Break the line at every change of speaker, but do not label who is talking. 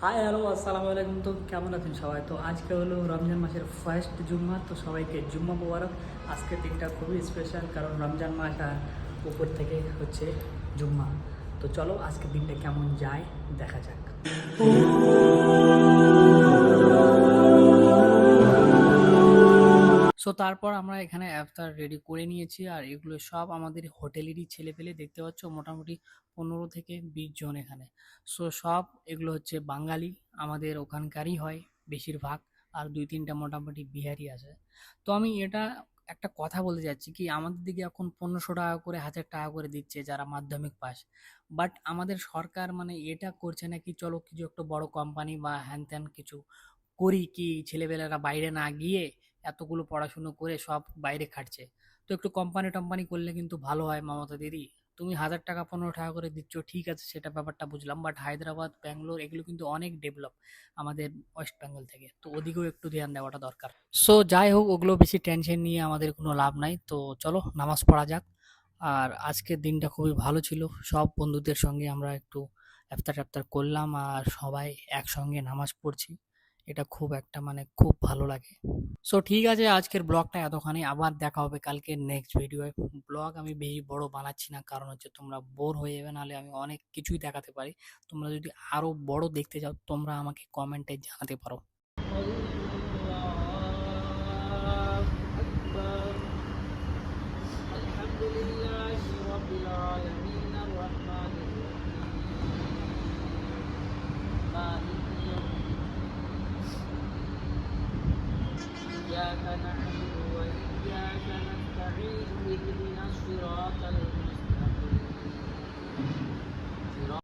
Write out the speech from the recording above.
Hi hello আসসালামু আলাইকুম। তো কেমন আছেন সবাই? তো আজকে হলো রমজান মাসের ফার্স্ট জুম্মা। তো সবাইকে জুম্মা মোবারক। আজকের দিনটা খুবই স্পেশাল, কারণ রমজান মাস আর উপর থেকে হচ্ছে জুম্মা। তো চলো আজকের দিনটা কেমন যায় দেখা যাক। সো তারপর আমরা এখানে ইফতার রেডি করে নিয়েছি, আর এগুলো সব আমাদের হোটেলেরই ছেলেপেলে। দেখতে পাচ্ছ মোটামুটি 15 থেকে 20 জন এখানে। সো সব এগুলো হচ্ছে বাঙালি, আমাদের ওখানকারই হয় বেশিরভাগ, আর 2-3টা মোটামুটি বিহারি আছে। তো আমি এটা একটা কথা বলতে চাচ্ছি কি, আমাদের দিকে এখন 1500 টাকা করে 1000 টাকা করে দিচ্ছে যারা মাধ্যমিক পাস। বাট আমাদের সরকার মানে এটা করছে না কি চলো কিছু একটা বড় কোম্পানি বা হ্যান ত্যান কিছু করি, কি ছেলেপেলেরা বাইরে না গিয়ে এতগুলো পড়াশুনো করে সব বাইরে খাটছে। তো একটু কোম্পানি টম্পানি করলে কিন্তু ভালো হয় মমতা দিদি। তুমি 1000 টাকা 15 টাকা করে দিচ্ছ, ঠিক আছে, সেটা ব্যাপারটা বুঝলাম, বাট হায়দ্রাবাদ ব্যাঙ্গালোর এগুলো কিন্তু অনেক ডেভেলপ আমাদের ওয়েস্ট বেঙ্গল থেকে, তো ওদিকেও একটু ধ্যান দেওয়াটা দরকার। সো যাই হোক, ওগুলো বেশি টেনশন নিয়ে আমাদের কোনো লাভ নাই। তো চলো নামাজ পড়া যাক। আর আজকের দিনটা খুবই ভালো ছিল, সব বন্ধুদের সঙ্গে আমরা একটু ইফতার টিফতার করলাম আর সবাই একসঙ্গে নামাজ পড়ছি। এটা খুব একটা মানে খুব ভালো লাগে। সো ঠিক আছে, আজকের ব্লগটা এতখানি, আবার দেখা হবে কালকে নেক্সট ভিডিওয়ে। ব্লগ আমি বেশি বড় বানাচ্ছি না, কারণ হচ্ছে তোমরা বোর হয়ে যাবে, নাহলে আমি অনেক কিছুই দেখাতে পারি। তোমরা যদি আরো বড় দেখতে চাও তোমরা আমাকে কমেন্টে জানাতে পারো।
إياك نعبد وإياك نستعين اهدنا الصراط